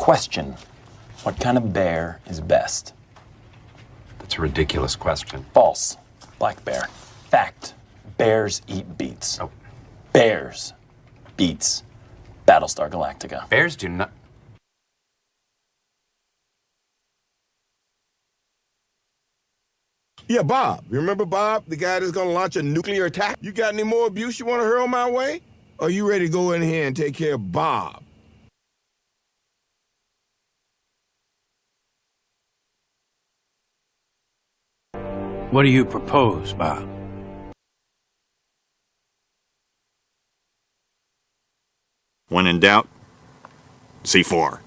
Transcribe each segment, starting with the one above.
Question. What kind of bear is best? That's a ridiculous question. False. Black bear. Fact. Bears eat beets. Oh. Bears beats Battlestar Galactica. Bears do not... Yeah, Bob. You remember Bob, the guy that's gonna launch a nuclear attack? You got any more abuse you want to hurl my way? Or are you ready to go in here and take care of Bob? What do you propose, Bob? When in doubt, C4.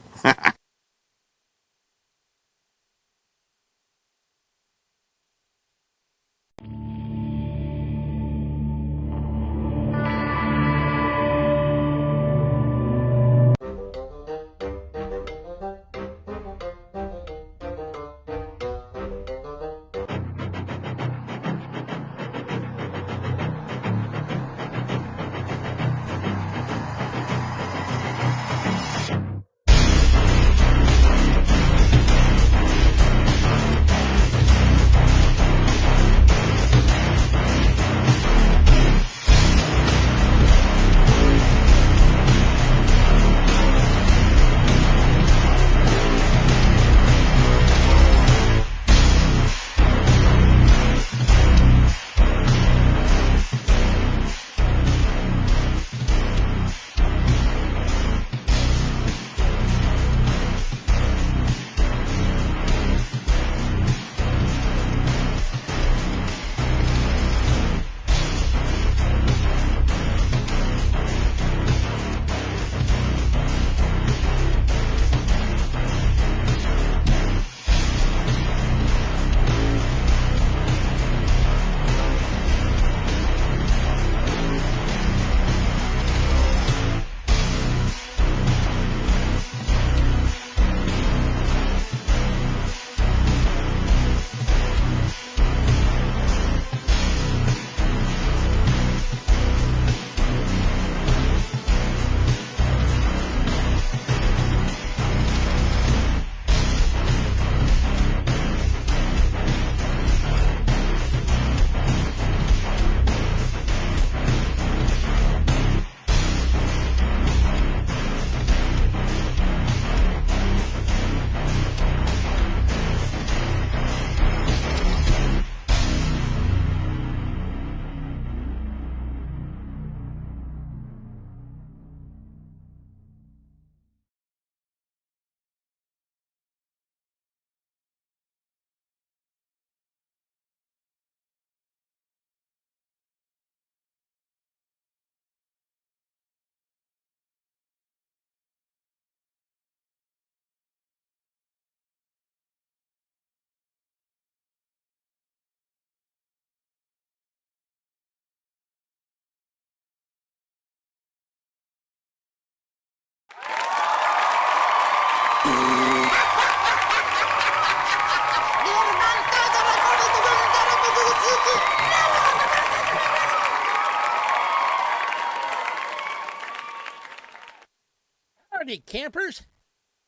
Howdy, campers.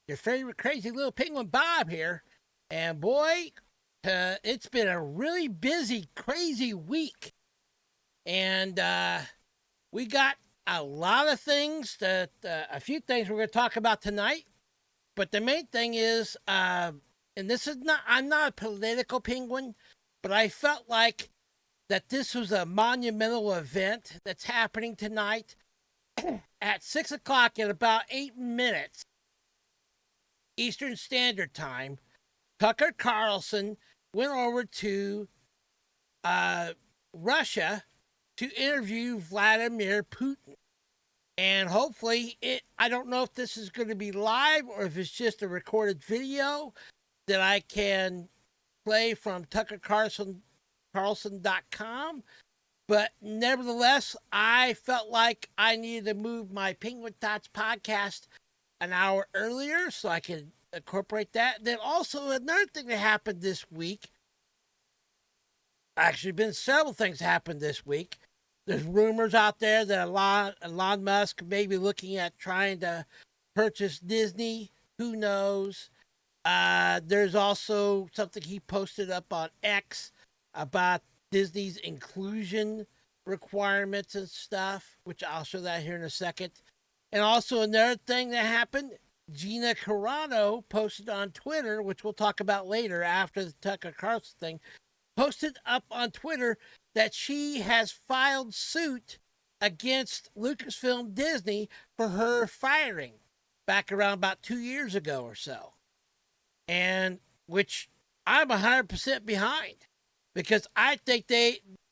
Your favorite crazy little penguin Bob here. And boy, it's been a really busy, crazy week. And we got a lot of things, a few things we're going to talk about tonight. But the main thing is, and this is not, I'm not a political penguin, but I felt like that this was a monumental event that's happening tonight. At 6 o'clock in about 8 minutes Eastern Standard Time, Tucker Carlson went over to Russia to interview Vladimir Putin. And hopefully, I don't know if this is going to be live or if it's just a recorded video that I can play from TuckerCarlson.com. But nevertheless, I felt like I needed to move my Penguin Thoughts podcast an hour earlier so I could incorporate that. Then also another thing that happened this week, actually been several things happened this week. There's rumors out there that Elon Musk may be looking at trying to purchase Disney Who knows? There's also something he posted up on X about Disney's inclusion requirements and stuff, which I'll show that here in a second. And also another thing that happened, Gina Carano posted on Twitter, which we'll talk about later after the Tucker Carlson thing, posted up on Twitter that she has filed suit against Lucasfilm Disney for her firing back around about 2 years ago or so. And which I'm 100% behind, because I think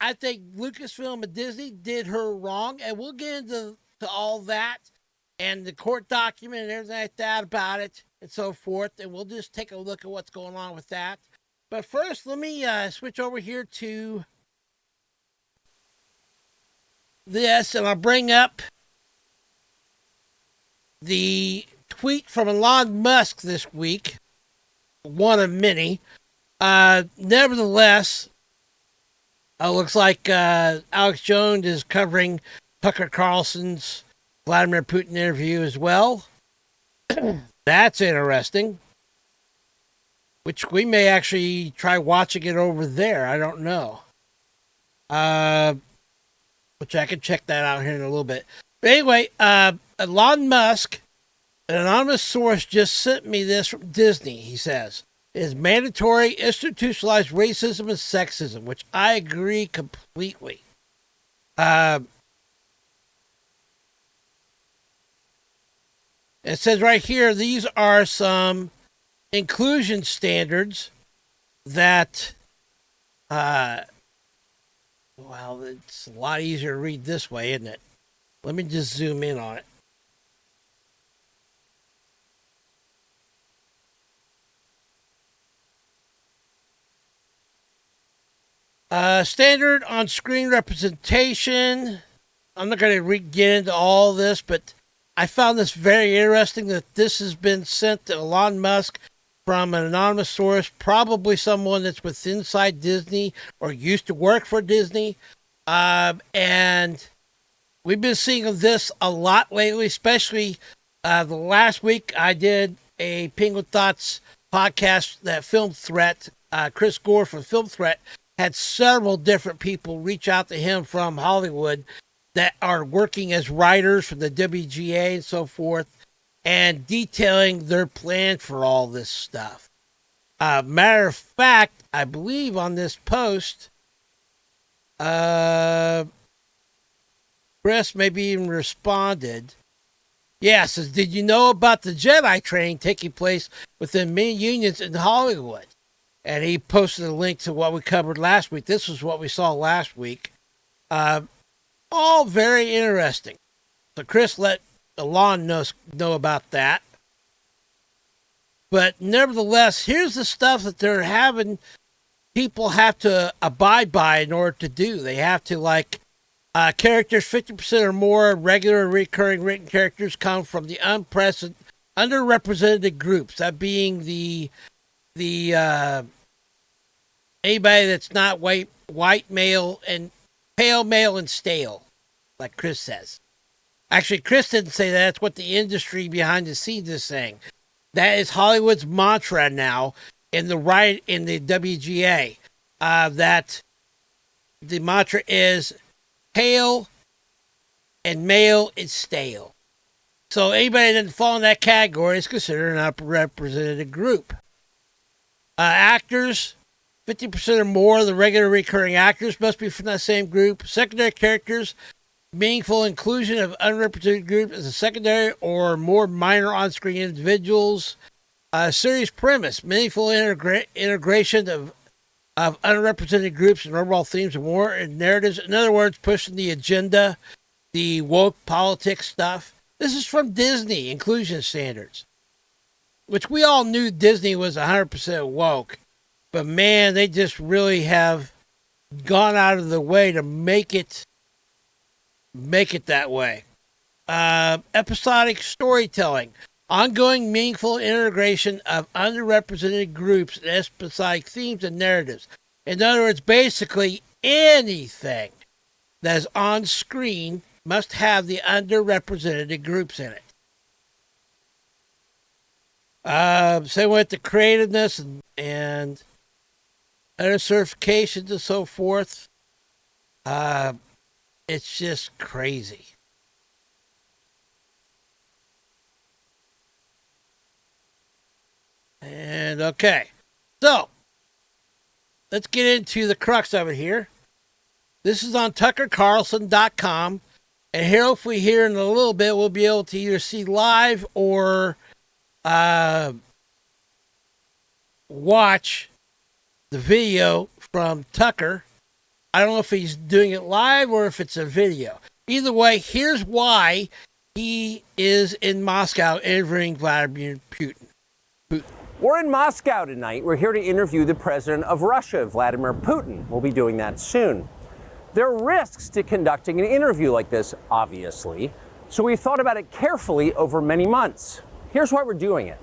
Lucasfilm and Disney did her wrong, and we'll get into all that and the court document and everything like that about it and so forth, and we'll just take a look at what's going on with that. But first, let me switch over here to this, and I'll bring up the tweet from Elon Musk this week, one of many. Nevertheless, it looks like Alex Jones is covering Tucker Carlson's Vladimir Putin interview as well. That's interesting. Which we may actually try watching it over there. I don't know. Which I can check that out here in a little bit. But anyway, Elon Musk, an anonymous source just sent me this from Disney, he says. It is mandatory institutionalized racism and sexism, which I agree completely. It says right here, these are some inclusion standards that, well, it's a lot easier to read this way, isn't it? Let me just zoom in on it. Standard on screen representation. I'm not going to get into all this, but I found this very interesting that this has been sent to Elon Musk from an anonymous source, probably someone that's with inside Disney or used to work for Disney. And we've been seeing this a lot lately, especially the last week I did a Penguin Thoughts podcast that Film Threat, Chris Gore from Film Threat, had several different people reach out to him from Hollywood that are working as writers for the WGA and so forth, and detailing their plan for all this stuff. Matter of fact, I believe on this post, Chris maybe even responded. Yeah, says, did you know about the Jedi training taking place within many unions in Hollywood? And he posted a link to what we covered last week. This was what we saw last week. All very interesting. So Chris let Elon know about that. But nevertheless, here's the stuff that they're having people have to abide by in order to do. They have to, like, characters 50% or more regular recurring written characters come from the underrepresented groups. That being the anybody that's not white male and pale male and stale, like Chris says. Actually, Chris didn't say that. That's what the industry behind the scenes is saying. That is Hollywood's mantra now in the WGA. That the mantra is pale and male is stale. So anybody that doesn't fall in that category is considered an underrepresented group. Actors, 50% or more of the regular recurring actors must be from that same group. Secondary characters, meaningful inclusion of unrepresented groups as a secondary or more minor on-screen individuals. Series premise, meaningful integration of unrepresented groups and overall themes and more and narratives. In other words, pushing the agenda, the woke politics stuff. This is from Disney, inclusion standards, which we all knew Disney was 100% woke. But man, they just really have gone out of the way to make it that way. Episodic storytelling. Ongoing meaningful integration of underrepresented groups and episodic themes and narratives. In other words, basically anything that is on screen must have the underrepresented groups in it. Same with the creativeness and other certifications and so forth. It's just crazy. And okay, so let's get into the crux of it here. This is on tuckercarlson.com. And here, hopefully, here in a little bit, we'll be able to either see live or watch the video from Tucker. I don't know if he's doing it live or if it's a video. Either way, here's why he is in Moscow interviewing Vladimir Putin. We're in Moscow tonight. We're here to interview the president of Russia, Vladimir Putin. We'll be doing that soon. There are risks to conducting an interview like this, obviously, so we've thought about it carefully over many months. Here's why we're doing it.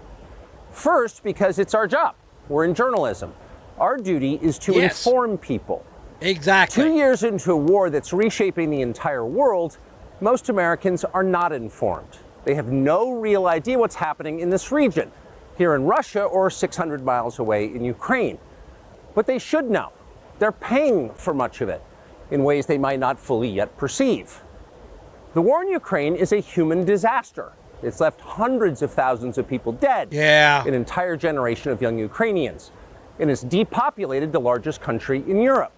First, because it's our job. We're in journalism. Our duty is to inform people. Exactly. 2 years into a war that's reshaping the entire world, most Americans are not informed. They have no real idea what's happening in this region, here in Russia or 600 miles away in Ukraine. But they should know. They're paying for much of it in ways they might not fully yet perceive. The war in Ukraine is a human disaster. It's left hundreds of thousands of people dead. An entire generation of young Ukrainians. And it's depopulated the largest country in Europe.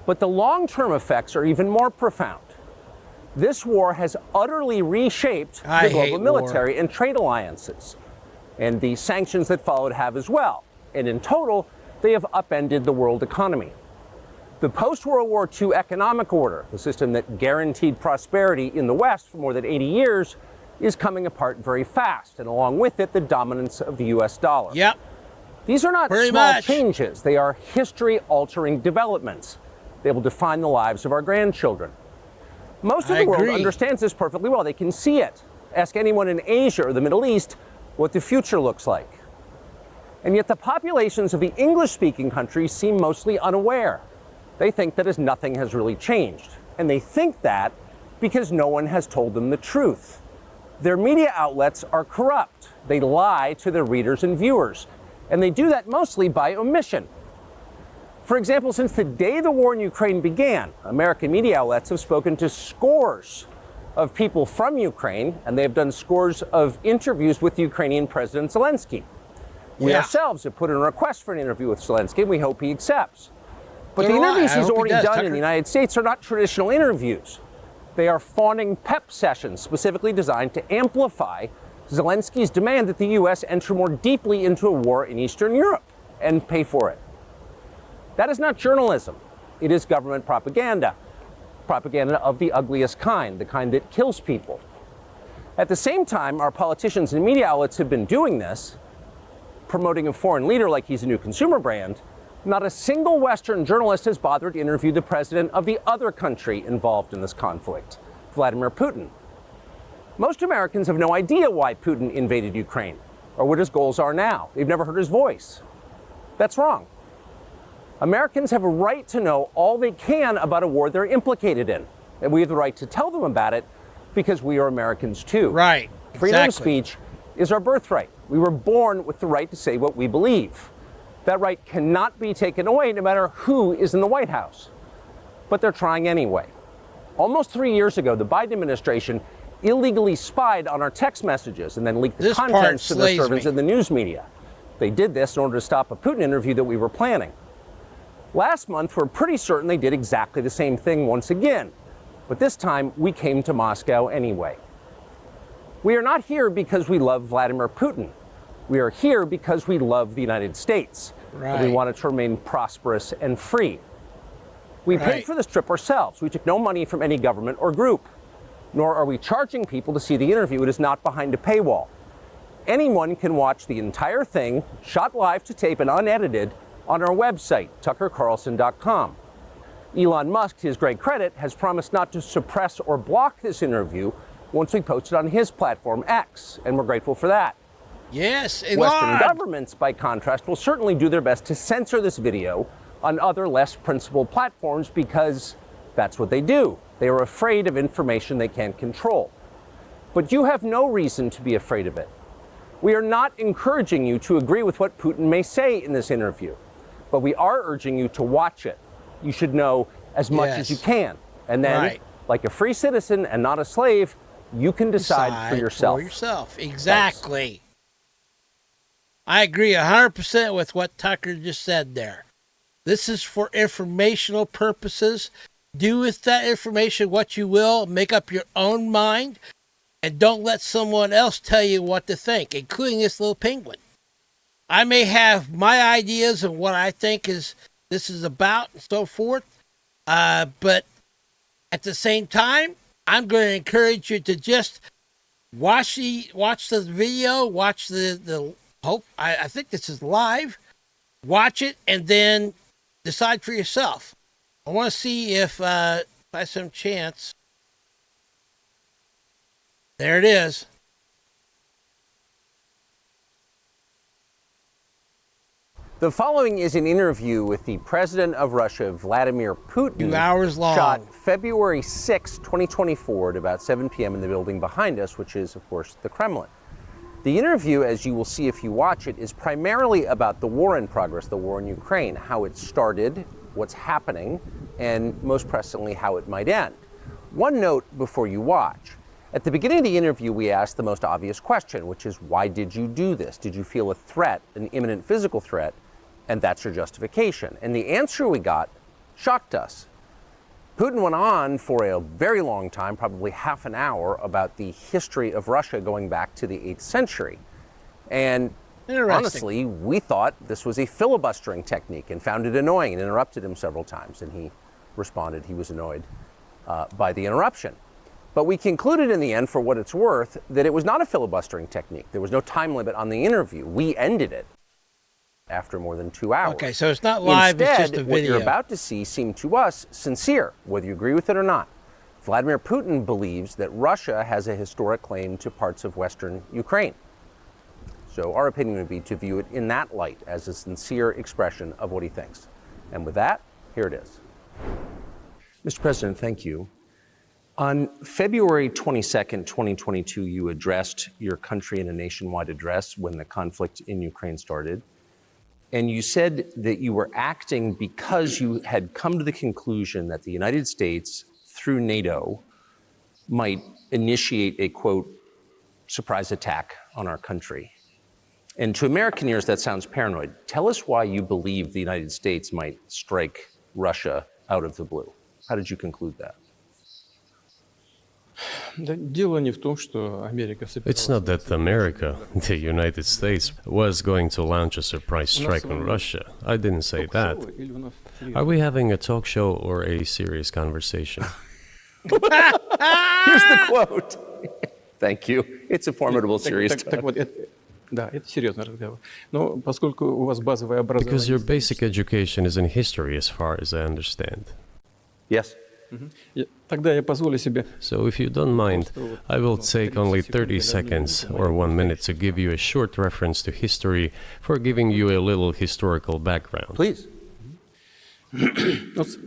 But the long-term effects are even more profound. This war has utterly reshaped the global military and trade alliances. And the sanctions that followed have as well. And in total, they have upended the world economy. The post-World War II economic order, the system that guaranteed prosperity in the West for more than 80 years, is coming apart very fast, and along with it, the dominance of the U.S. dollar. These are not small changes. They are history-altering developments. They will define the lives of our grandchildren. Most of the world understands this perfectly well. They can see it. Ask anyone in Asia or the Middle East what the future looks like. And yet the populations of the English-speaking countries seem mostly unaware. They think that as nothing has really changed. And they think that because no one has told them the truth. Their media outlets are corrupt. They lie to their readers and viewers. And they do that mostly by omission. For example, since the day the war in Ukraine began, American media outlets have spoken to scores of people from Ukraine, and they have done scores of interviews with Ukrainian President Zelensky. We ourselves have put in a request for an interview with Zelensky, and we hope he accepts. But the interviews he's already done in the United States are not traditional interviews. They are fawning pep sessions specifically designed to amplify Zelensky's demand that the U.S. enter more deeply into a war in Eastern Europe and pay for it. That is not journalism. It is government propaganda. Propaganda of the ugliest kind, the kind that kills people. At the same time, our politicians and media outlets have been doing this, promoting a foreign leader like he's a new consumer brand. Not a single Western journalist has bothered to interview the president of the other country involved in this conflict, Vladimir Putin. Most Americans have no idea why Putin invaded Ukraine or what his goals are now. They've never heard his voice. That's wrong. Americans have a right to know all they can about a war they're implicated in, and we have the right to tell them about it because we are Americans too. Right. Freedom of speech is our birthright. We were born with the right to say what we believe. That right cannot be taken away no matter who is in the White House. But they're trying anyway. Almost 3 years ago, the Biden administration illegally spied on our text messages and then leaked the contents to their servants in the news media. They did this in order to stop a Putin interview that we were planning. Last month, we're pretty certain they did exactly the same thing once again. But this time, we came to Moscow anyway. We are not here because we love Vladimir Putin. We are here because we love the United States. And we want it to remain prosperous and free. We paid for this trip ourselves. We took no money from any government or group. Nor are we charging people to see the interview. It is not behind a paywall. Anyone can watch the entire thing, shot live to tape and unedited, on our website, tuckercarlson.com. Elon Musk, to his great credit, has promised not to suppress or block this interview once we post it on his platform, X, and we're grateful for that. Yes, Elon. Western governments, by contrast, will certainly do their best to censor this video on other less principled platforms because that's what they do. They are afraid of information they can't control. But you have no reason to be afraid of it. We are not encouraging you to agree with what Putin may say in this interview, but we are urging you to watch it. You should know as much as you can. And then, like a free citizen and not a slave, you can decide for yourself. Exactly. Thanks. I agree 100% with what Tucker just said there. This is for informational purposes. Do with that information what you will. Make up your own mind. And don't let someone else tell you what to think, including this little penguin. I may have my ideas of what I think this is about and so forth. But at the same time, I'm going to encourage you to just watch the video, watch the hope. I think this is live. Watch it and then decide for yourself. I want to see if by some chance. There it is. The following is an interview with the president of Russia, Vladimir Putin. 2 hours long. Shot February 6, 2024 at about 7 p.m. in the building behind us, which is, of course, the Kremlin. The interview, as you will see if you watch it, is primarily about the war in progress, the war in Ukraine, how it started, what's happening, and most pressingly, how it might end. One note before you watch. At the beginning of the interview, we asked the most obvious question, which is, why did you do this? Did you feel a threat, an imminent physical threat? And that's your justification. And the answer we got shocked us. Putin went on for a very long time, probably half an hour, about the history of Russia going back to the 8th century. And honestly, we thought this was a filibustering technique and found it annoying and interrupted him several times. And he responded he was annoyed by the interruption. But we concluded in the end, for what it's worth, that it was not a filibustering technique. There was no time limit on the interview. We ended it after more than 2 hours. Okay, so it's not live, Instead, it's just a video. What you're about to see seemed to us sincere, whether you agree with it or not. Vladimir Putin believes that Russia has a historic claim to parts of Western Ukraine. So our opinion would be to view it in that light, as a sincere expression of what he thinks. And with that, here it is. Mr. President, thank you. On February 22nd, 2022, you addressed your country in a nationwide address when the conflict in Ukraine started. And you said that you were acting because you had come to the conclusion that the United States, through NATO, might initiate a, quote, surprise attack on our country. And to American ears, that sounds paranoid. Tell us why you believe the United States might strike Russia out of the blue. How did you conclude that? It's not that America, the United States, was going to launch a surprise strike on Russia. I didn't say that. Are we having a talk show or a serious conversation? Here's the quote. Thank you. It's a formidable, serious talk. Because your basic education is in history, as far as I understand. Yes. So if you don't mind, I will take only 30 seconds or 1 minute to give you a short reference to history for giving you a little historical background. Please. Let's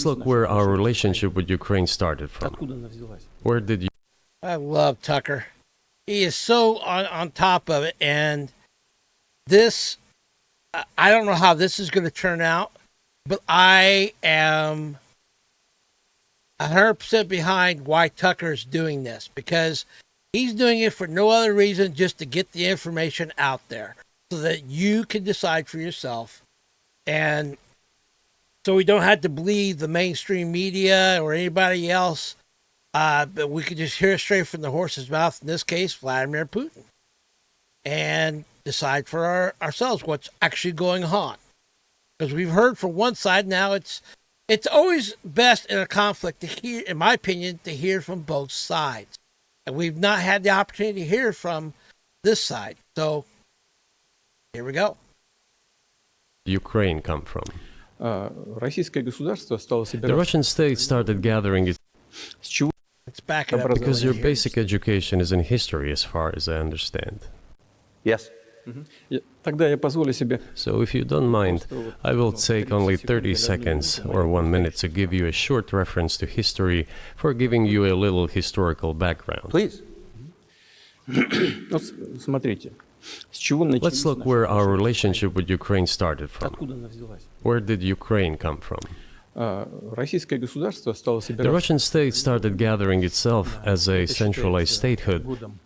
look where our relationship with Ukraine started from. Where did you... I love Tucker. He is so on top of it. And this, I don't know how this is going to turn out. But I am 100% behind why Tucker's doing this, because he's doing it for no other reason just to get the information out there so that you can decide for yourself. And so we don't have to believe the mainstream media or anybody else, but we can just hear it straight from the horse's mouth, in this case, Vladimir Putin, and decide for ourselves what's actually going on. Because we've heard from one side, now it's always best in a conflict to hear, in my opinion, to hear from both sides. And we've not had the opportunity to hear from this side. So, here we go. Ukraine come from? The Russian state started gathering its... Let's back it up. Because your basic education is in history, as far as I understand. Yes. So if you don't mind, I will take only 30 seconds or 1 minute to give you a short reference to history for giving you a little historical background. Please. Вот смотрите, с чего начались Let's look наши where our отношения с relationship with Ukraine started from. Откуда она взялась? Where did Ukraine come from? Российское государство стало The собираться Russian state started gathering itself as a centralized statehood, годом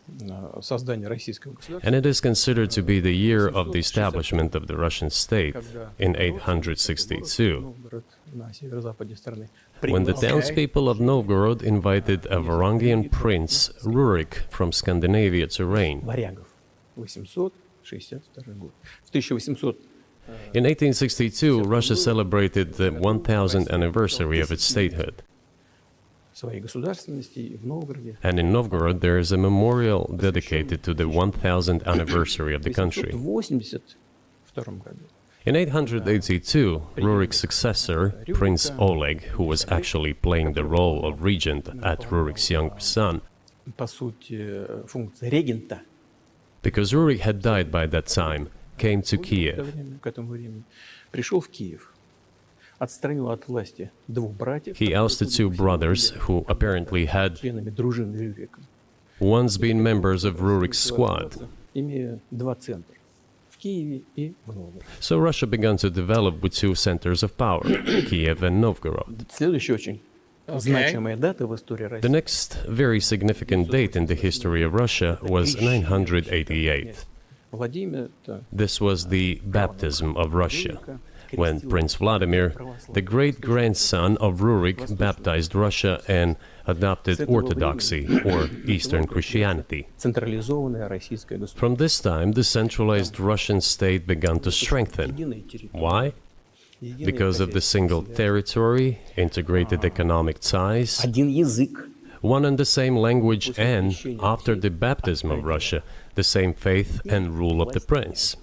создания российского государства, and it is considered to be the year of the establishment of the Russian state in 862, Новгород на северо-западе страны. when the townspeople of Novgorod invited a Varangian prince, Rurik, from Scandinavia to reign. Варягов. 862 год. В 1800 In 1862, Russia celebrated the 1000th anniversary of its statehood. своей государственности и в Новгороде. And in Novgorod, there is a memorial dedicated to the 1000th anniversary of the В country. 882 году In 882, Rurik's successor, Prince Oleg, who was actually playing the role of regent at Rurik's younger son, по сути функция регента because Rurik had died by that time, came to Kiev. к этому времени пришел в Киев, отстранил от власти двух братьев, He ousted two brothers who apparently had членами дружины Рюрика, once been members of Rurik's squad. имея два центра в Киеве и в Новгороде. So Russia began to develop with two centers of power, Kiev and Novgorod. Следующая очень значимая дата в истории The России. next very significant date in the history of Russia was 988. Владимир This was the baptism of Russia, when Prince Vladimir, the great-grandson of Rurik, baptized Russia and adopted Orthodoxy, or Eastern Christianity. централизованное российское государство. From this time, the centralized Russian state began to strengthen. Единая территория. Why? Because of the single territory, integrated economic ties, Один язык. one and the same language, and, after the baptism of Russia, the same faith and rule of the prince.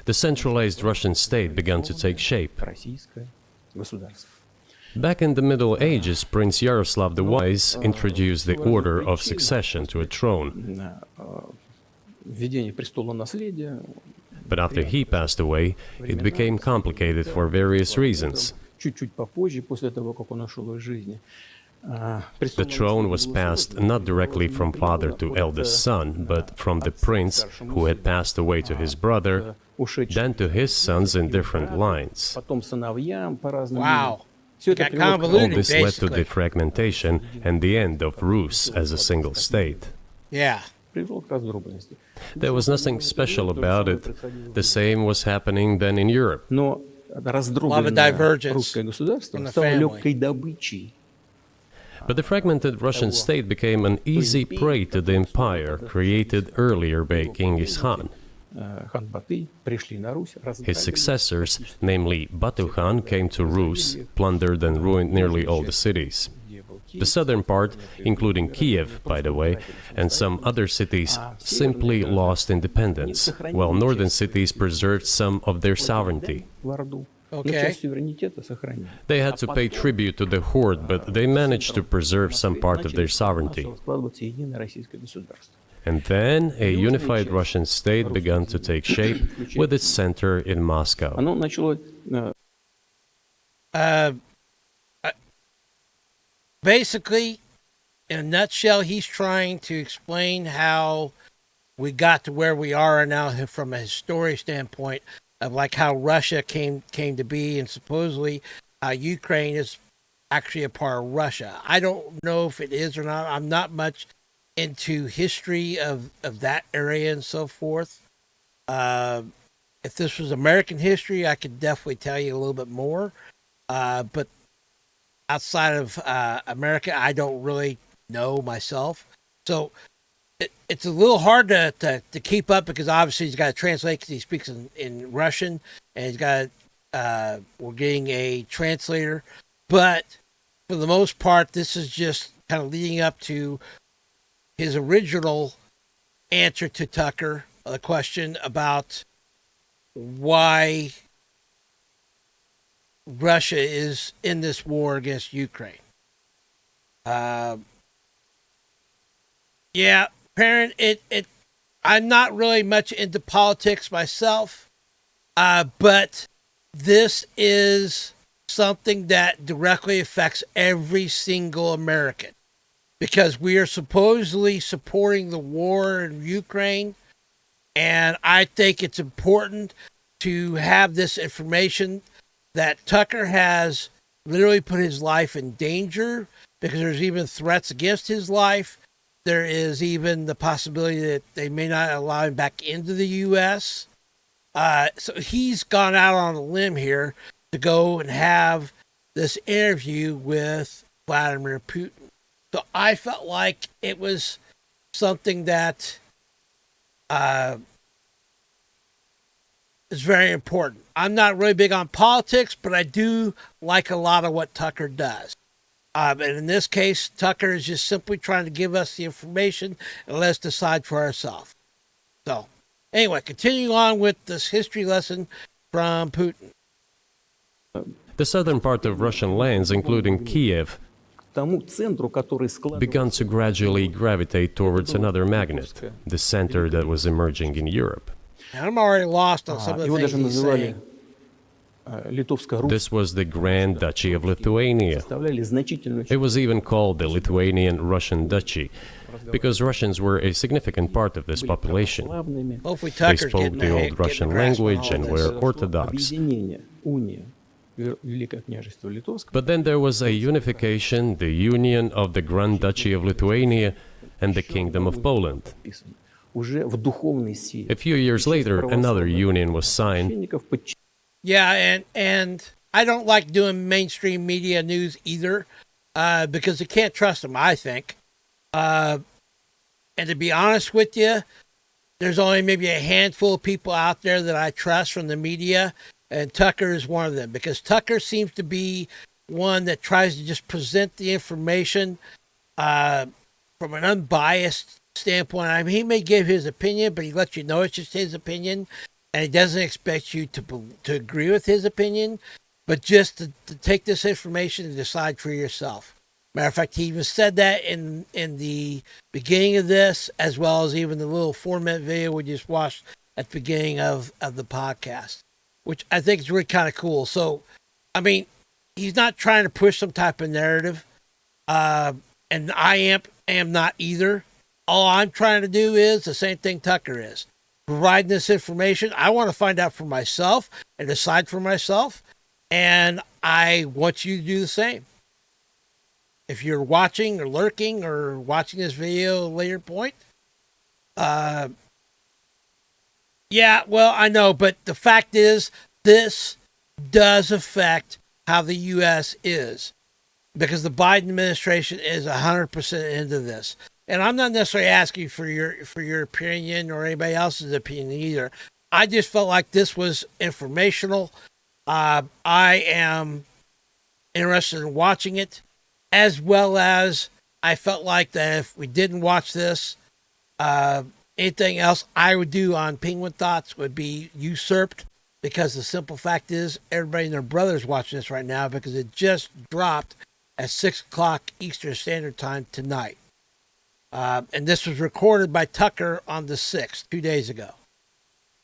The centralized Russian state began to take shape. Российское государство. Back in the Middle Ages, Prince Yaroslav the Wise introduced the order of succession to a throne. Введение престола наследия. But after he passed away, it became complicated for various reasons. Чуть-чуть попозже, после того, как он ушел из жизни. The throne was passed not directly from father to eldest son, but from the prince who had passed away to his brother, then to his sons in different lines. Потом сыновьям по разным. Wow. Все это Got привело к All convoluted, this led to basically. the fragmentation and the end of Rus as a single state. Yeah. привело к раздробленности. There was nothing special about it. The same was happening then in Europe. Но раздробленное divergence русское государство in the стало family. легкой добычей. But the fragmented Russian state became an easy prey to the empire created earlier by Genghis Khan. Хан Батый пришли на Русь, His successors, namely Batu Khan, came to Rus, plundered and ruined nearly all the cities. The southern part, including Kiev, by the way, and some other cities, simply lost independence, while northern cities preserved some of their sovereignty. в Орду. Но Okay. часть суверенитета сохранили. They had to pay tribute to the horde, but they managed to preserve some part of their sovereignty. Начало складываться единое российское государство. And then a unified Russian state began to take shape with its center in Moscow. Оно начало Basically, in a nutshell, he's trying to explain how we got to where we are now from a historic standpoint of like how Russia came to be, and supposedly Ukraine is actually a part of Russia. I don't know if it is or not. I'm not much into history of that area and so forth. If this was American history, I could definitely tell you a little bit more. But outside of America, I don't really know myself. So it's a little hard to keep up because obviously he's got to translate because he speaks in Russian, and he's got we're getting a translator. But for the most part, this is just kind of leading up to his original answer to Tucker, the question about why Russia is in this war against Ukraine. Yeah, Parent, I'm not really much into politics myself, but this is something that directly affects every single American. because we are supposedly supporting the war in Ukraine. And I think it's important to have this information that Tucker has literally put his life in danger because there's even threats against his life. There is even the possibility that they may not allow him back into the U.S. So he's gone out on a limb here to go and have this interview with Vladimir Putin. So I felt like it was something that is very important. I'm not really big on politics, but I do like a lot of what Tucker does. And in this case, Tucker is just simply trying to give us the information and let us decide for ourselves. So, anyway, continuing on with this history lesson from Putin. The southern part of Russian lands, including Kiev, began to gradually gravitate towards another magnet, the center that was emerging in Europe. I'm already lost on some of the things he's saying. This was the Grand Duchy of Lithuania. It was even called the Lithuanian-Russian Duchy, because Russians were a significant part of this population. Hopefully They Tucker's spoke getting the the old Russian language and were Orthodox. But then there was a unification, the union of the Grand Duchy of Lithuania and the Kingdom of Poland. A few years later, another union was signed. Yeah, and I don't like doing mainstream media news either, because you can't trust them, I think. And to be honest with you, there's only maybe a handful of people out there that I trust from the media, and Tucker is one of them, because Tucker seems to be one that tries to just present the information from an unbiased standpoint. I mean, he may give his opinion, but he lets you know it's just his opinion, and he doesn't expect you to agree with his opinion, but just to take this information and decide for yourself. Matter of fact, he even said that in the beginning of this, as well as even the little 4-minute video we just watched at the beginning of the podcast, which I think is really kind of cool. So, I mean, he's not trying to push some type of narrative, and I am not either. All I'm trying to do is the same thing Tucker is. Providing this information, I want to find out for myself and decide for myself, and I want you to do the same. If you're watching or lurking or watching this video at a later point, yeah, well, I know, but the fact is, this does affect how the U.S. is, because the Biden administration is 100% into this. And I'm not necessarily asking for your opinion or anybody else's opinion either. I just felt like this was informational. I am interested in watching it, as well as I felt like that if we didn't watch this, anything else I would do on Penguin Thoughts would be usurped, because the simple fact is everybody and their brother's watching this right now, because it just dropped at 6 o'clock Eastern Standard Time tonight. And this was recorded by Tucker on the 6th, 2 days ago.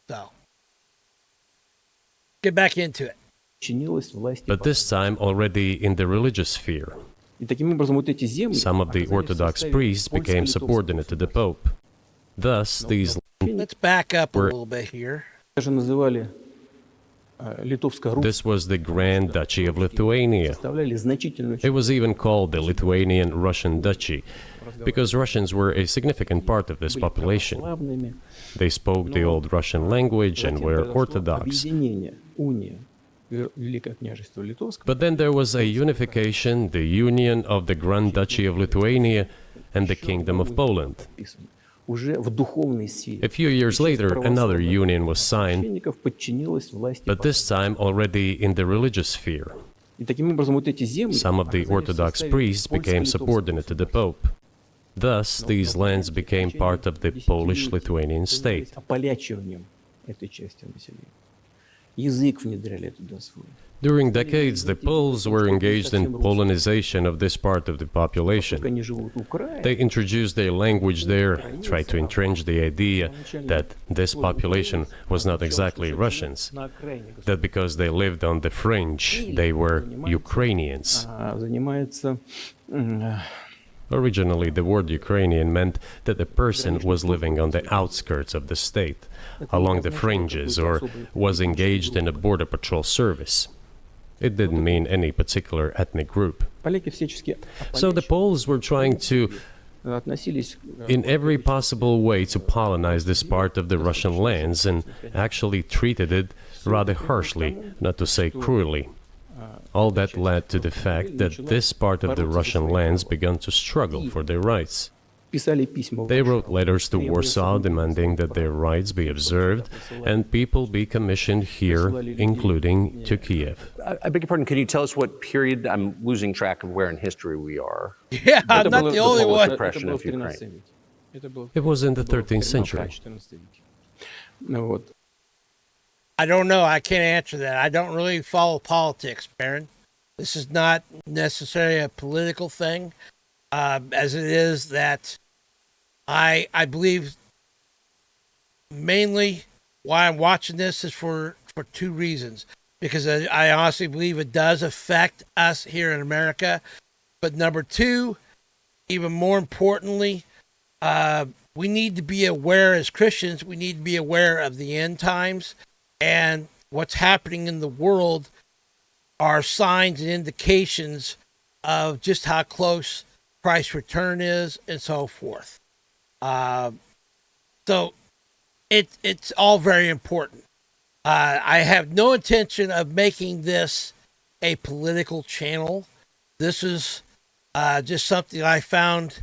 So, get back into it. But this time already in the religious sphere. Some of the Orthodox priests became subordinate to the Pope. Thus, these Let's back up a little bit here. This was the Grand Duchy of Lithuania. It was even called the Lithuanian-Russian Duchy, because Russians were a significant part of this population. They spoke the old Russian language and were Orthodox. But then there was a unification, the union of the Grand Duchy of Lithuania and the Kingdom of Poland. A few years later, another union was signed, but this time already in the religious sphere. Some of the Orthodox priests became subordinate to the Pope. Thus, these lands became part of the Polish-Lithuanian state. During decades, the Poles were engaged in Polonization of this part of the population. They introduced their language there, tried to entrench the idea that this population was not exactly Russians, that because they lived on the fringe, they were Ukrainians. Originally, the word Ukrainian meant that a person was living on the outskirts of the state, along the fringes, or was engaged in a border patrol service. It didn't mean any particular ethnic group. Поляки всячески So the Poles were trying to, относились in every possible way, to colonize this part of the Russian lands, and actually treated it rather harshly, not to say cruelly. All that led to the fact that this part of the Russian lands began to struggle for their rights. писали письма. They wrote letters to Warsaw demanding that their rights be observed and people be commissioned here, including to Kiev. I beg your pardon, can you tell us what period? I'm losing track of where in history we are. Yeah, I'm not the only Polish one. oppression Это было of в 13 Ukraine. веке. Это было It was in the в 13th century. 14 веке. Ну вот. I don't know. I can't answer that. I don't really follow politics, Baron. This is not necessarily a political thing, as it is that I believe mainly why I'm watching this is for two reasons. Because I honestly believe it does affect us here in America. But number two, even more importantly, we need to be aware as Christians, we need to be aware of the end times and what's happening in the world are signs and indications of just how close Christ's return is and so forth. So it's all very important. I have no intention of making this a political channel. This is just something I found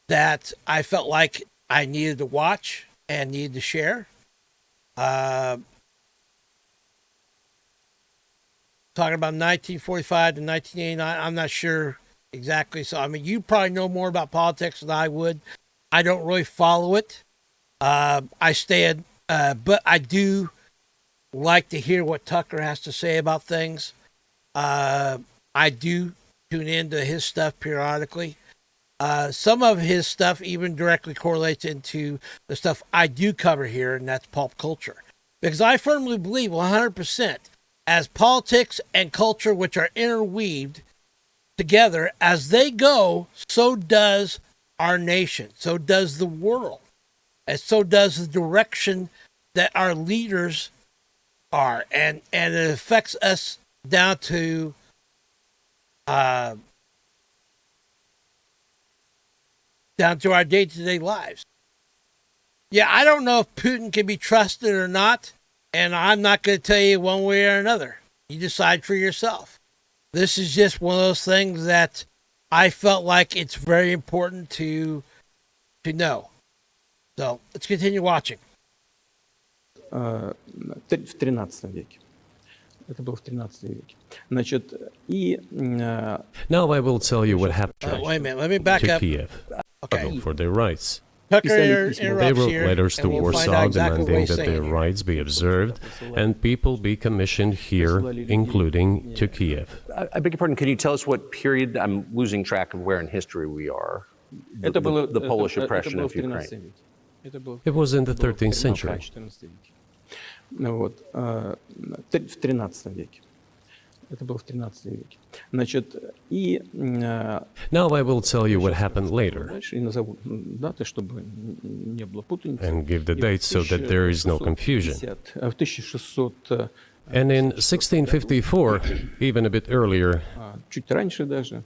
that I felt like I needed to watch and needed to share. Talking about 1945 to 1989, I'm not sure exactly. So, I mean, you probably know more about politics than I would. I don't really follow it. I stay, but I do like to hear what Tucker has to say about things. I do tune into his stuff periodically. Some of his stuff even directly correlates into the stuff I do cover here, and that's pulp culture. Because I firmly believe 100% as politics and culture, which are interweaved together, as they go, so does our nation, so does the world, and so does the direction that our leaders are, and it affects us down to our day-to-day lives. Yeah, I don't know if Putin can be trusted or not, and I'm not going to tell you one way or another. You decide for yourself. This is just one of those things that I felt like it's very important to know. So let's continue watching. В 13 веке. Это было в 13 веке. Значит, и Now I will tell you what happened Wait a minute, let me back to up. Kiev. Okay. For their rights. Tucker They interrupts wrote here, letters to and we'll find Warsaw out exactly what demanding he's that saying their here. rights be observed and people be commissioned here, including to Kiev. I beg your pardon, can you tell us what period? I'm losing track of where in history we are. это было The Polish это oppression было of в 13 Ukraine. веке. Это было It was in the это было в 13th century. 14 веке. Ну вот, в 13 веке. Это было в 13 веке. Значит, и Now I will tell you what happened later дальше и назову даты, чтобы не было путаницы. and give the dates so that there is no confusion. В 1600, And in 1654, even a bit earlier, чуть раньше даже,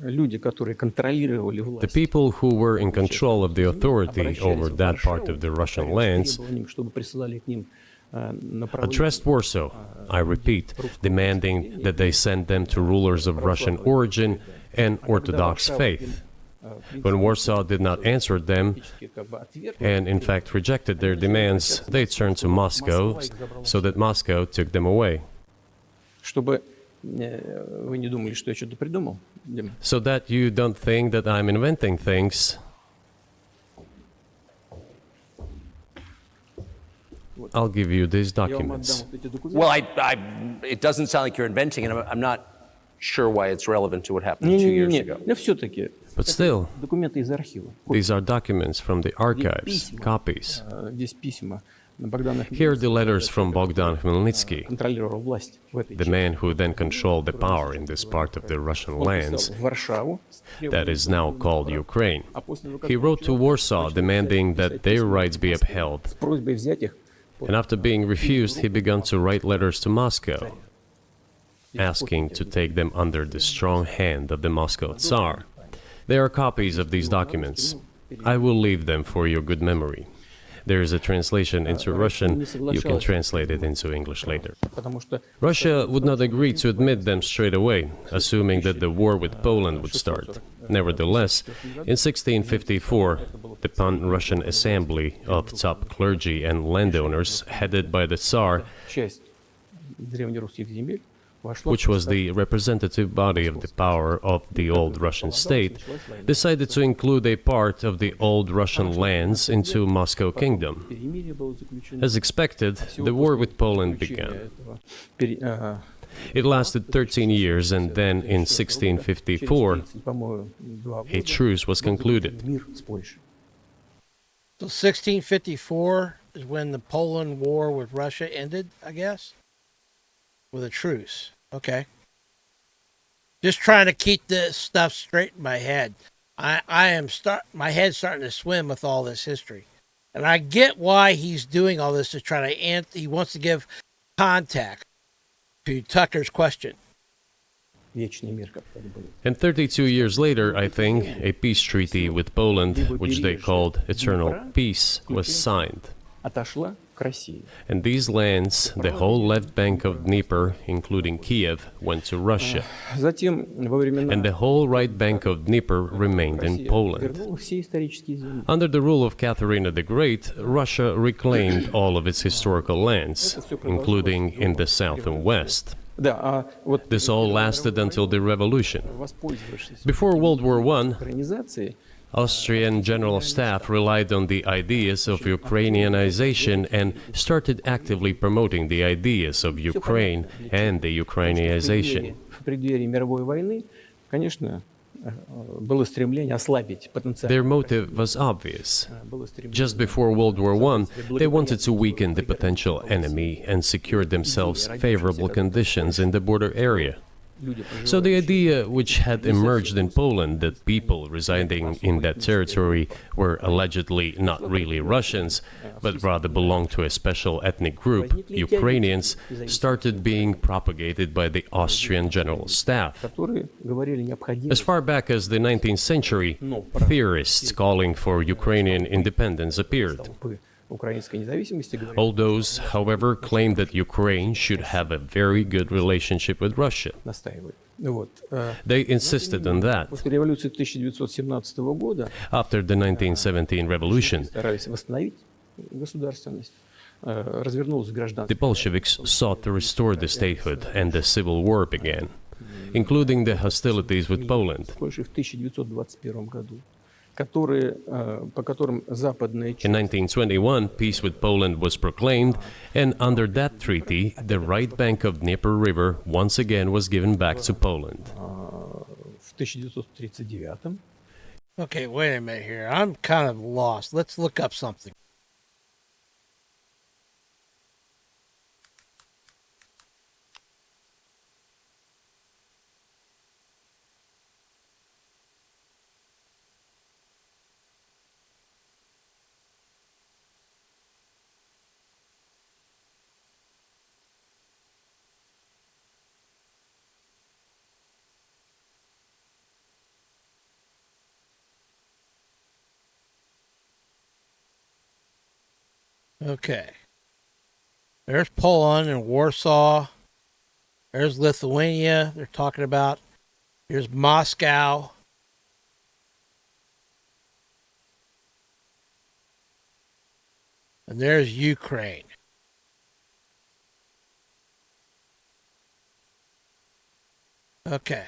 люди, которые контролировали the власть, people who were in control of the authority over that part of the Russian lands чтобы присылали к ним направление. addressed Warsaw, I repeat, demanding that they send them to rulers of Russian origin and Orthodox faith. When Warsaw did not answer them, and in fact rejected their demands, they turned to Moscow, so that Moscow took them away. Чтобы вы не думали, что я что-то придумал, Дима. So that you don't think that I'm inventing things, I'll give you these Я вам отдам documents. вот эти документы. Well, it doesn't sound like you're inventing it. I'm not sure why it's relevant to what happened 2 years ago. Но все-таки But still, документы из архива. these are documents from the archives, copies. Здесь письма Here are the letters from Bogdan Khmelnytsky, контролировал власть в этой the man who then controlled the power in this part of the Russian lands в Варшаву. that is now called Ukraine. He wrote to Warsaw demanding that their rights be upheld, С просьбой взять их and after being refused, he began to write letters to Moscow, asking to take them under the strong hand of the Moscow Tsar. There are copies of these documents. I will leave them for your good memory. There is a translation into Russian. You can translate it into English later. потому что Russia would not agree to admit them straight away, assuming that the war with Poland would start. Nevertheless, in 1654, the Pan-Russian Assembly of top clergy and landowners, headed by the Tsar, часть древнерусских земель вошла which was the representative body of the power of the old Russian state, decided to include a part of the old Russian lands into Moscow Kingdom. перемирие было заключено. As expected, the war with Poland began. It lasted 13 years, and then in 1654, a truce was concluded. Мир с Польшей. So 1654 is when the Poland War with Russia ended, I guess, with a truce. Okay. Just trying to keep this stuff straight in my head. My head's starting to swim with all this history. And I get why he's doing all this to try to he wants to give context to Tucker's question. Вечный мир, как это было. And 32 years later, I think, a peace treaty with Poland, which they called Eternal Peace, was signed. Отошла к России. And these lands, the whole left bank of Dnieper, including Kiev, went to Russia. Затем во времена And the whole right bank of Dnieper remained in Poland. вернула все исторические земли. Under the rule of Catherine the Great, Russia reclaimed all of its historical lands, including in the south and west. Да, а вот This all lasted until the revolution. воспользовавшись Before World War I, организацией, Austrian General Staff relied on the ideas of Ukrainianization and started actively promoting the ideas of Ukraine and the Ukrainianization. в преддверии мировой войны, конечно, было стремление ослабить потенциал. Their motive was obvious. Было стремление Just before World War I, they wanted to weaken the potential enemy and secure themselves favorable conditions in the border area. So the idea which had emerged in Poland that people residing in that territory were allegedly not really Russians, but rather belonged to a special ethnic group, Ukrainians, started being propagated by the Austrian General Staff. которые говорили As необходимость far back as the 19th century, theorists calling for Ukrainian independence appeared. толпы украинской независимости, говорили, All those, however, claimed that Ukraine should have a very good relationship with Russia. настаивали. Вот. They insisted on that. После революции 1917 года After the 1917 revolution, старались восстановить государственность. Развернулась the гражданская. Bolsheviks sought to restore the statehood, and the civil war began, including the hostilities with Poland. В Польше в 1921 году, которые, по которым западная In часть 1921, peace with Poland was proclaimed, and under that treaty, the right bank of Dnieper River once again was given back to Poland. в 1939 Okay, wait a minute here. I'm kind of lost. Let's look up something. Okay. There's Poland and Warsaw. There's Lithuania, they're talking about. Here's Moscow. And there's Ukraine. Okay.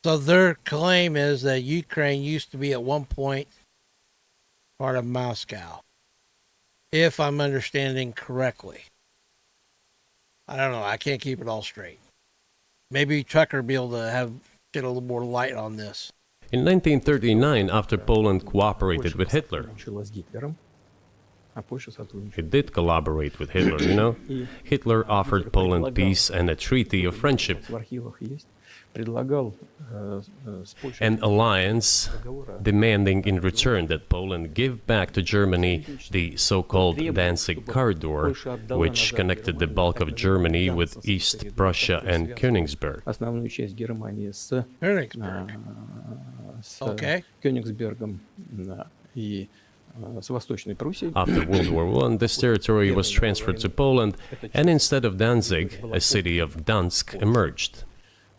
So their claim is that Ukraine used to be at one point part of Moscow, if I'm understanding correctly. I don't know. I can't keep it all straight. Maybe Tucker will be able to shed a little more light on this. In 1939, after Poland cooperated with Hitler, Сотрудничала с Гитлером, а Польша сотрудничала. it did collaborate with Hitler, you know? Hitler offered Poland peace and a treaty of friendship, В архивах есть. Предлагал с Польшей an alliance demanding in return that Poland give back to Germany the so-called Danzig corridor, which connected the bulk of Germany with East Prussia and Königsberg. основную часть Германии с Königsberg. Okay. Кёнигсбергом и с Восточной Пруссией. After World War I, this territory was transferred to Poland, and instead of Danzig, a city of Dansk emerged.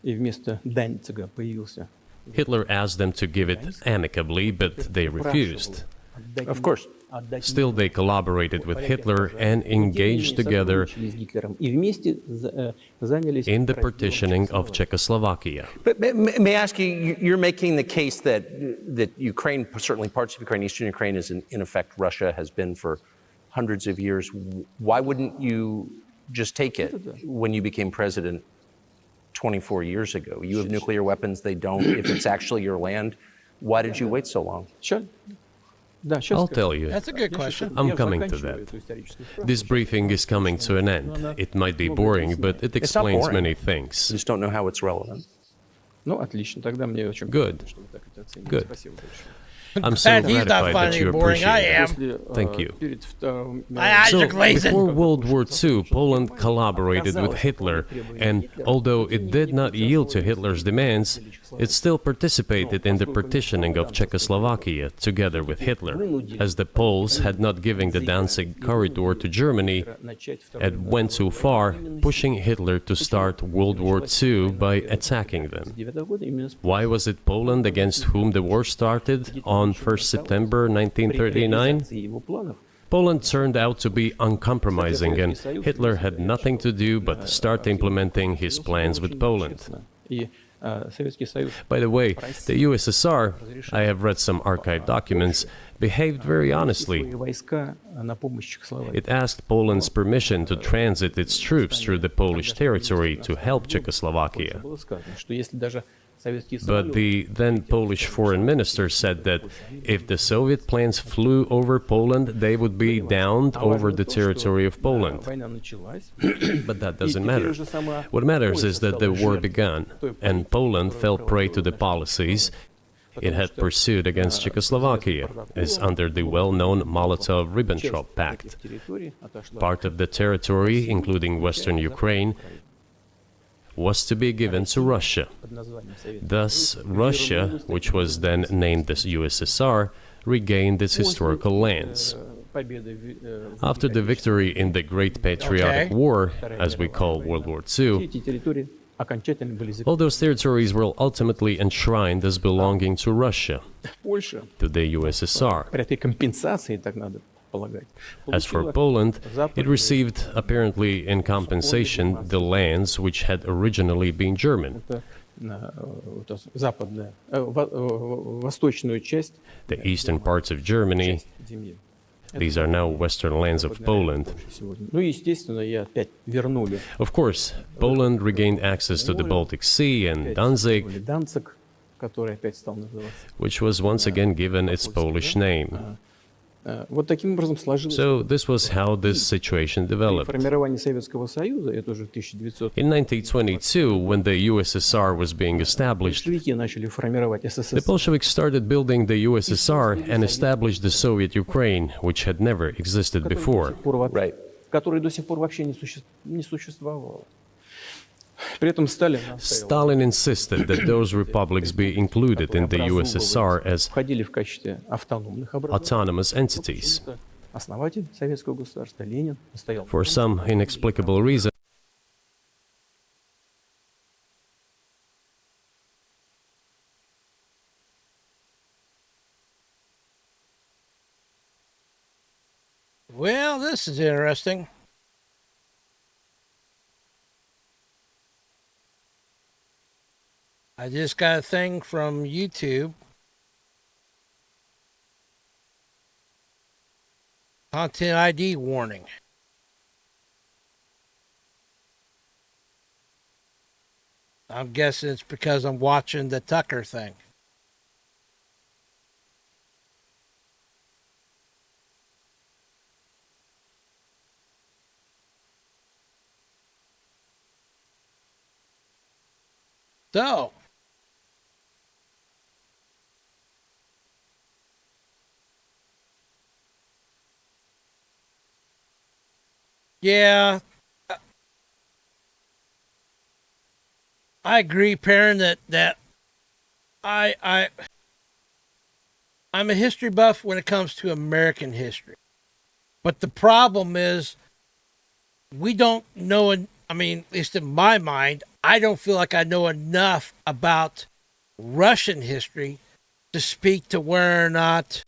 И вместо Данцига появился. Hitler asked them to give it amicably, but they refused. Of course. Still, they collaborated with Hitler and engaged together И вместе занялись in the partitioning of Czechoslovakia. But may I ask you, you're making the case that Ukraine, certainly parts of Ukraine, eastern Ukraine, is in effect Russia, has been for hundreds of years. Why wouldn't you just take it when you became president 24 years ago? You have nuclear weapons, they don't. If it's actually your land, why did you wait so long? Сейчас. Да, сейчас I'll tell you. That's a good question. I'm coming to that. This briefing is coming to an end. It might be boring, but it explains many I things. just don't know how it's relevant. Ну, отлично. Тогда мне очень Good. приятно, что вы так это оценили. Good. Spасибо большое. I'm so Glad he's not gratified that finding you it boring. I appreciate it. am. После, Thank you. перед Вторым I So, Isaac Lazen. before World War II, Poland collaborated with Hitler, and although it did not yield to Hitler's demands, it still participated in the partitioning of Czechoslovakia together with Hitler, as the Poles had not given the Danzig corridor to Germany and went too far, pushing Hitler to start World War II by attacking them. Why was it Poland against whom the war started on 1st September 1939? Poland turned out to be uncompromising, and Hitler had nothing to do but start implementing his plans with Poland. И Советский Союз By the way, the USSR, I have read some archive documents, behaved very honestly. войска на помощь Чехословакии. It asked Poland's permission to transit its troops through the Polish territory to help Czechoslovakia. Было сказано, что если даже советские But the then Polish foreign minister said that if the Soviet planes flew over Poland, they would be downed over the territory of Poland. война началась, But that doesn't matter. What matters is that the war began, and Poland fell prey to the policies it had pursued against Czechoslovakia, as under the well-known Molotov-Ribbentrop Pact. Part of the territory, including western Ukraine, was to be given to Russia. Thus, Russia, which was then named the USSR, regained its historical lands. After the victory in the Great Patriotic War, as we call World War II, эти территории окончательно были all those territories were ultimately enshrined as belonging to Russia, Польша to the USSR. при этой компенсации, так надо полагать. As for Poland, it received, apparently in compensation, the lands which had originally been German. Западная, восточную часть The eastern parts of Germany, земли. these are now western lands of Poland. Сегодня. Ну, естественно, и опять вернули. Of course, Poland regained access to the Baltic Sea and Danzig, Вернули Данциг, который опять стал называться. which was once again given its Polish name. Вот таким образом сложилось. So this was how this situation developed. Формирование Советского Союза, это уже 1900 In 1922, when the USSR was being established, большевики начали формировать the СССР. Bolsheviks started building the USSR and established the Soviet Ukraine, which had never existed before. Right. Который до сих пор вообще не существовал. При этом Сталин настаивал, Stalin insisted that those republics be included in the USSR as входили в качестве автономных образований. autonomous entities. Основатель советского государства Ленин настоял. For some inexplicable reason, Well, this is interesting. I just got a thing from YouTube. Content ID warning. I'm guessing it's because I'm watching the Tucker thing. So, yeah, I agree, Perrin, that I I'm a history buff when it comes to American history. But the problem is we don't know, I mean, at least in my mind, I don't feel like I know enough about Russian history to speak to whether or not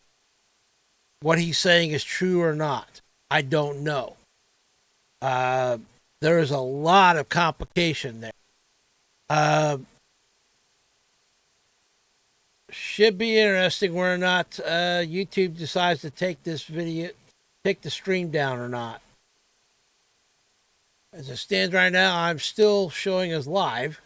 what he's saying is true or not. I don't know. There is a lot of complication there. Should be interesting whether or not YouTube decides to take this video, take the stream down or not. As it stands right now, I'm still showing as live.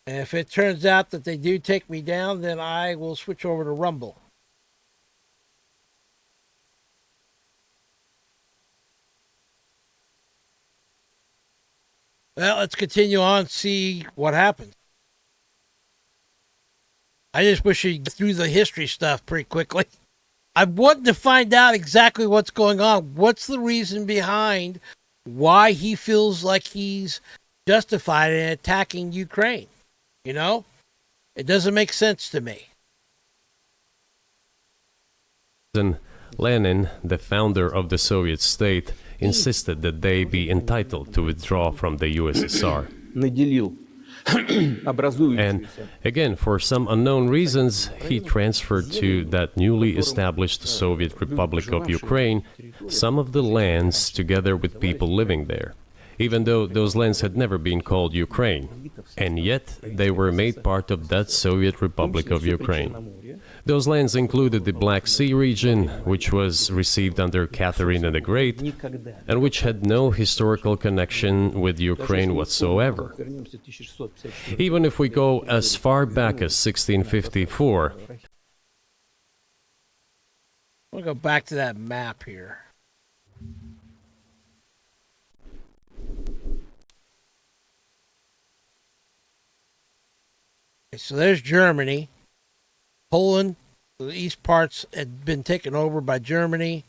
And if it turns out that they do take me down, then I will switch over to Rumble. Well, let's continue on, see what happens. I just wish you'd get through the history stuff pretty quickly. I want to find out exactly what's going on. What's the reason behind why he feels like he's justified in attacking Ukraine? You know? It doesn't make sense to me. Lenin, the founder of the Soviet state, insisted that they be entitled to withdraw from the USSR. And again, for some unknown reasons, he transferred to that newly established Soviet Republic of Ukraine some of the lands together with people living there, even though those lands had never been called Ukraine, and yet they were made part of that Soviet Republic of Ukraine. Those lands included the Black Sea region, which was received under Catherine the Great, and which had no historical connection with Ukraine whatsoever. Even if we go as far back as 1654, We'll go back to that map here. Okay, so there's Germany. Poland, the east parts had been taken over by Germany.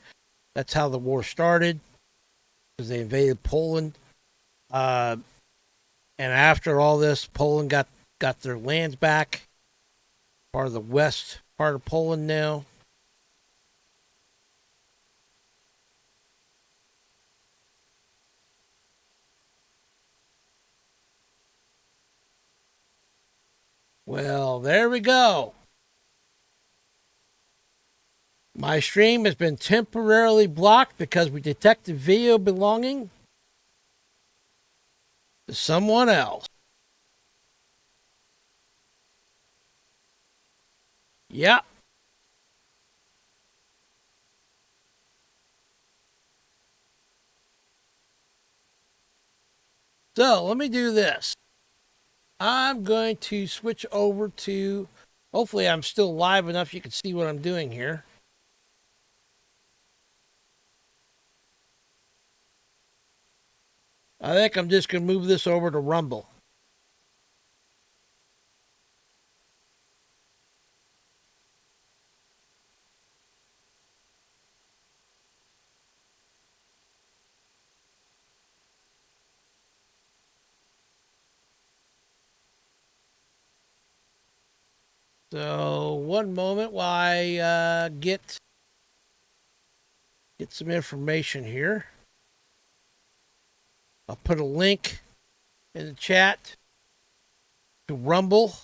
That's how the war started, because they invaded Poland. And after all this, Poland got their lands back. Part of the west part of Poland now. Well, there we go. My stream has been temporarily blocked because we detected video belonging to someone else. Yep. So let me do this. I'm going to switch over to, hopefully I'm still live enough you can see what I'm doing here. I think I'm just going to move this over to Rumble. So one moment while I get some information here. I'll put a link in the chat to Rumble.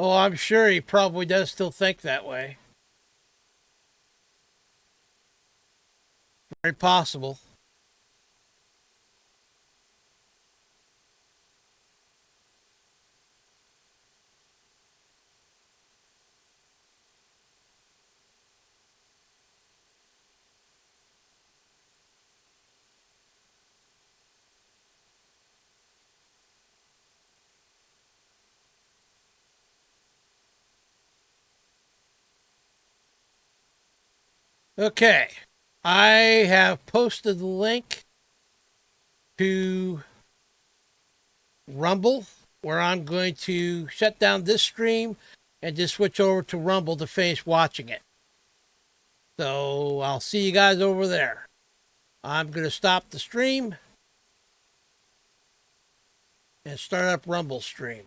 Oh, I'm sure he probably does still think that way. Very possible. Okay, I have posted the link to Rumble, where I'm going to shut down this stream and just switch over to Rumble to finish watching it. So I'll see you guys over there. I'm going to stop the stream and start up Rumble stream.